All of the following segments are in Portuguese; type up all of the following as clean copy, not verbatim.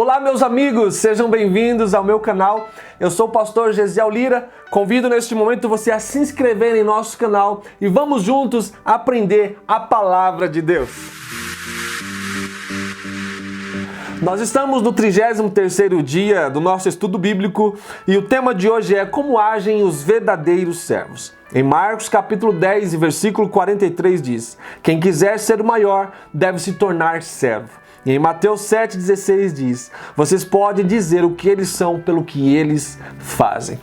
Olá, meus amigos, sejam bem-vindos ao meu canal. Eu sou o pastor Gesiel Lira. Convido neste momento você a se inscrever em nosso canal e vamos juntos aprender a palavra de Deus. Nós estamos no 33º dia do nosso estudo bíblico e o tema de hoje é como agem os verdadeiros servos. Em Marcos capítulo 10 e versículo 43 diz: quem quiser ser o maior deve se tornar servo. E em Mateus 7,16 diz: vocês podem dizer o que eles são pelo que eles fazem.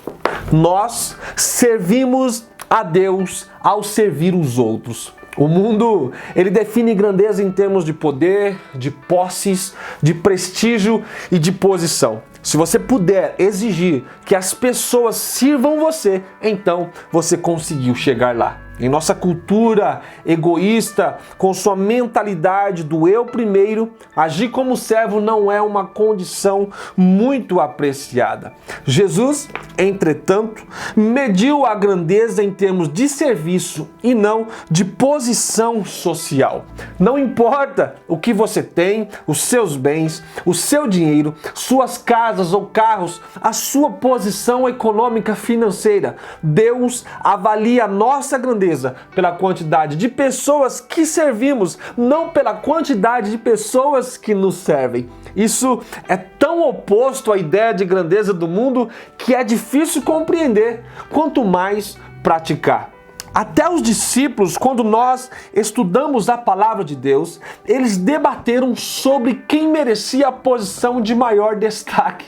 Nós servimos a Deus ao servir os outros. O mundo, ele define grandeza em termos de poder, de posses, de prestígio e de posição. Se você puder exigir que as pessoas sirvam você, então você conseguiu chegar lá. Em nossa cultura egoísta, com sua mentalidade do eu primeiro, agir como servo não é uma condição muito apreciada. Jesus, entretanto, mediu a grandeza em termos de serviço e não de posição social. Não importa o que você tem, os seus bens, o seu dinheiro, suas casas ou carros, a sua posição econômica financeira. Deus avalia a nossa grandeza pela quantidade de pessoas que servimos, não pela quantidade de pessoas que nos servem. Isso é tão oposto à ideia de grandeza do mundo que é difícil compreender, quanto mais praticar. Até os discípulos, quando nós estudamos a palavra de Deus, eles debateram sobre quem merecia a posição de maior destaque.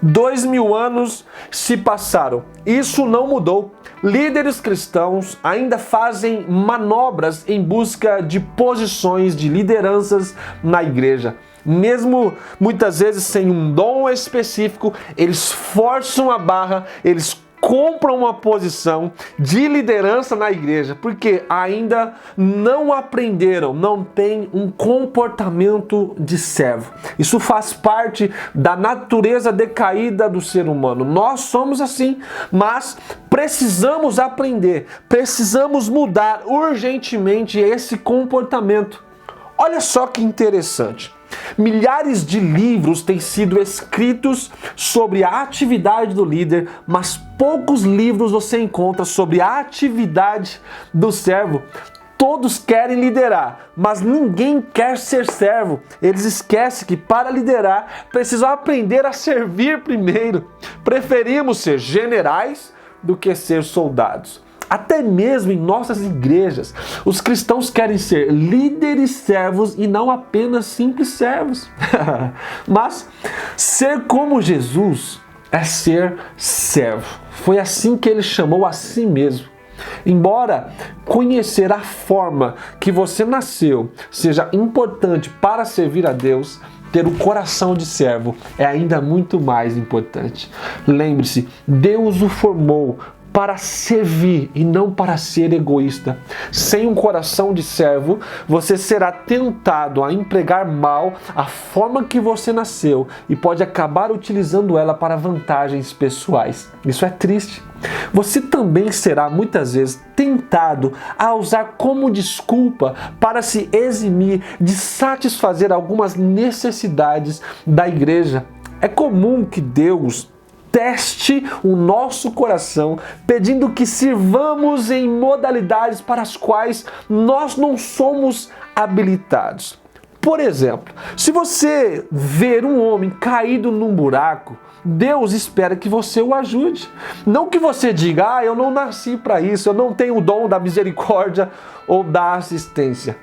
2000 anos se passaram. Isso não mudou. Líderes cristãos ainda fazem manobras em busca de posições de lideranças na igreja. Mesmo muitas vezes sem um dom específico, eles forçam a barra, eles compram uma posição de liderança na igreja, porque ainda não aprenderam, não têm um comportamento de servo. Isso faz parte da natureza decaída do ser humano. Nós somos assim, mas precisamos aprender, precisamos mudar urgentemente esse comportamento. Olha só que interessante. Milhares de livros têm sido escritos sobre a atividade do líder, mas poucos livros você encontra sobre a atividade do servo. Todos querem liderar, mas ninguém quer ser servo. Eles esquecem que para liderar precisam aprender a servir primeiro. Preferimos ser generais do que ser soldados. Até mesmo em nossas igrejas, os cristãos querem ser líderes servos e não apenas simples servos. Mas ser como Jesus é ser servo. Foi assim que ele chamou a si mesmo. Embora conhecer a forma que você nasceu seja importante para servir a Deus, ter o coração de servo é ainda muito mais importante. Lembre-se, Deus o formou para servir e não para ser egoísta. Sem um coração de servo, você será tentado a empregar mal a forma que você nasceu e pode acabar utilizando ela para vantagens pessoais. Isso é triste. Você também será muitas vezes tentado a usar como desculpa para se eximir de satisfazer algumas necessidades da igreja. É comum que Deus teste o nosso coração, pedindo que sirvamos em modalidades para as quais nós não somos habilitados. Por exemplo, se você ver um homem caído num buraco, Deus espera que você o ajude. Não que você diga, eu não nasci para isso, eu não tenho o dom da misericórdia ou da assistência.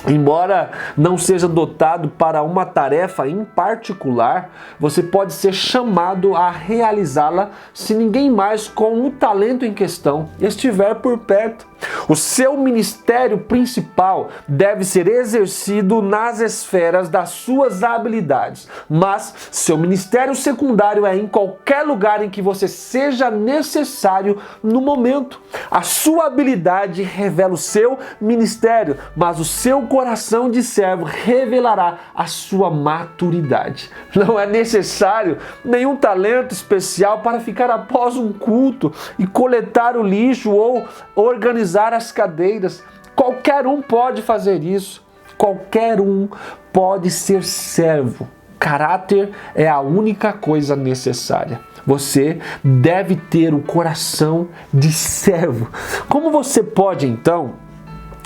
Embora não seja dotado para uma tarefa em particular, você pode ser chamado a realizá-la se ninguém mais com o talento em questão estiver por perto. O seu ministério principal deve ser exercido nas esferas das suas habilidades, mas seu ministério secundário é em qualquer lugar em que você seja necessário no momento. A sua habilidade revela o seu ministério, mas o seu coração de servo revelará a sua maturidade. Não é necessário nenhum talento especial para ficar após um culto e coletar o lixo ou organizar as cadeiras. Qualquer um pode fazer isso. Qualquer um pode ser servo. Caráter é a única coisa necessária. Você deve ter o coração de servo. Como você pode, então,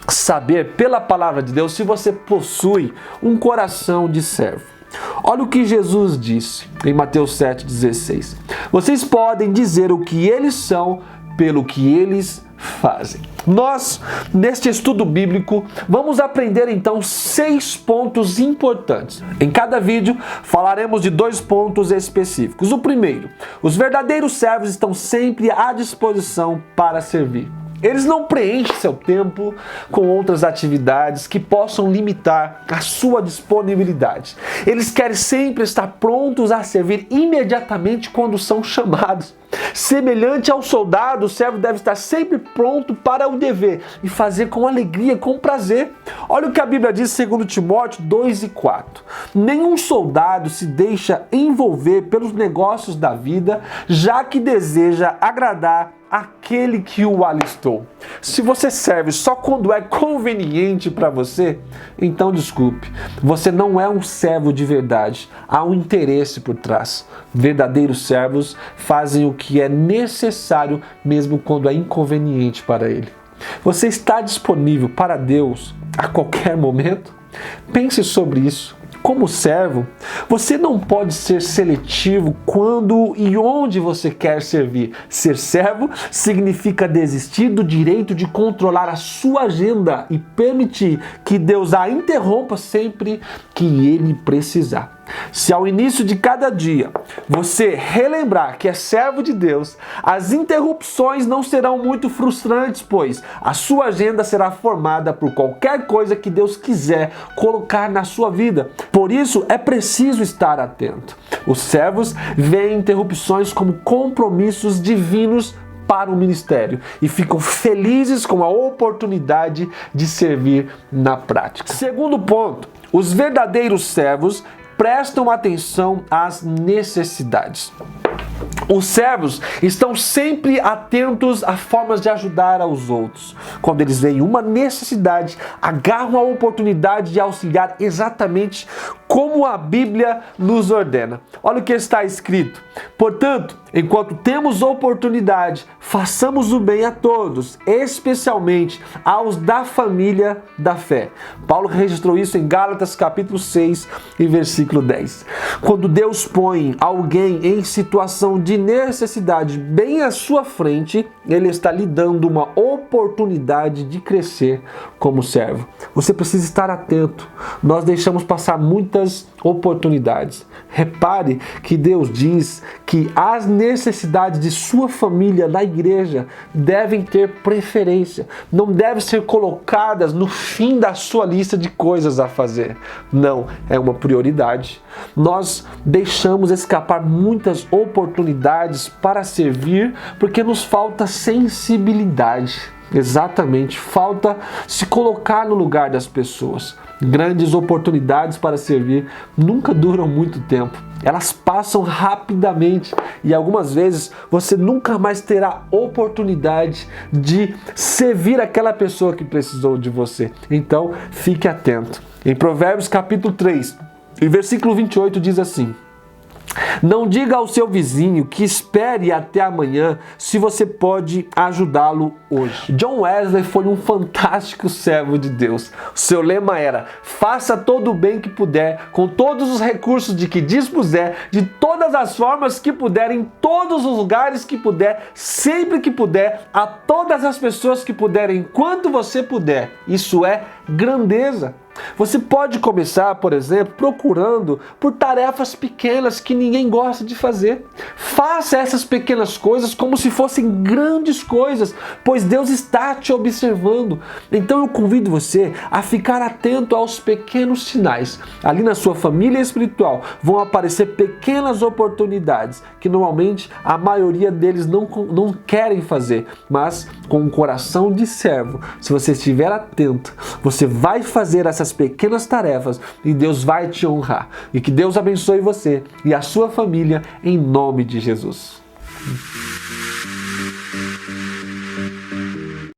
saber pela palavra de Deus se você possui um coração de servo? Olha o que Jesus disse em Mateus 7,16. Vocês podem dizer o que eles são pelo que eles fazem. Nós, neste estudo bíblico, vamos aprender então 6 pontos importantes. Em cada vídeo falaremos de 2 pontos específicos. O primeiro, os verdadeiros servos estão sempre à disposição para servir. Eles não preenchem seu tempo com outras atividades que possam limitar a sua disponibilidade. Eles querem sempre estar prontos a servir imediatamente quando são chamados. Semelhante ao soldado, o servo deve estar sempre pronto para o dever e fazer com alegria, com prazer. Olha o que a Bíblia diz em 2 Timóteo 2:4. Nenhum soldado se deixa envolver pelos negócios da vida, já que deseja agradar aquele que o alistou. Se você serve só quando é conveniente para você, então desculpe, você não é um servo de verdade. Há um interesse por trás. Verdadeiros servos fazem o que é necessário mesmo quando é inconveniente para ele. Você está disponível para Deus a qualquer momento? Pense sobre isso. Como servo, você não pode ser seletivo quando e onde você quer servir. Ser servo significa desistir do direito de controlar a sua agenda e permitir que Deus a interrompa sempre que Ele precisar. Se ao início de cada dia você relembrar que é servo de Deus, as interrupções não serão muito frustrantes, pois a sua agenda será formada por qualquer coisa que Deus quiser colocar na sua vida. Por isso, é preciso estar atento. Os servos veem interrupções como compromissos divinos para o ministério e ficam felizes com a oportunidade de servir na prática. Segundo ponto, os verdadeiros servos prestam atenção às necessidades. Os servos estão sempre atentos a formas de ajudar aos outros. Quando eles veem uma necessidade, agarram a oportunidade de auxiliar exatamente como a Bíblia nos ordena. Olha o que está escrito. Portanto, enquanto temos oportunidade, façamos o bem a todos, especialmente aos da família da fé. Paulo registrou isso em Gálatas capítulo 6 e versículo 10. Quando Deus põe alguém em situação de necessidade bem à sua frente, Ele está lhe dando uma oportunidade de crescer como servo. Você precisa estar atento. Nós deixamos passar muitas oportunidades. Repare que Deus diz que as necessidades de sua família na igreja devem ter preferência. Não devem ser colocadas no fim da sua lista de coisas a fazer. Não, é uma prioridade. Nós deixamos escapar muitas oportunidades para servir porque nos falta sensibilidade. Exatamente, falta se colocar no lugar das pessoas. Grandes oportunidades para servir nunca duram muito tempo. Elas passam rapidamente e algumas vezes você nunca mais terá oportunidade de servir aquela pessoa que precisou de você. Então, fique atento. Em Provérbios capítulo 3, e versículo 28 diz assim: não diga ao seu vizinho que espere até amanhã se você pode ajudá-lo hoje. John Wesley foi um fantástico servo de Deus. O seu lema era: faça todo o bem que puder, com todos os recursos de que dispuser, de todas as formas que puder, em todos os lugares que puder, sempre que puder, a todas as pessoas que puderem, enquanto você puder. Isso é grandeza. Você pode começar, por exemplo, procurando por tarefas pequenas que ninguém gosta de fazer. Faça essas pequenas coisas como se fossem grandes coisas, pois Deus está te observando. Então eu convido você a ficar atento aos pequenos sinais. Ali na sua família espiritual vão aparecer pequenas oportunidades que normalmente a maioria deles não querem fazer, mas com um coração de servo, se você estiver atento, você vai fazer essas pequenas tarefas e Deus vai te honrar. E que Deus abençoe você e a sua família em nome de Jesus.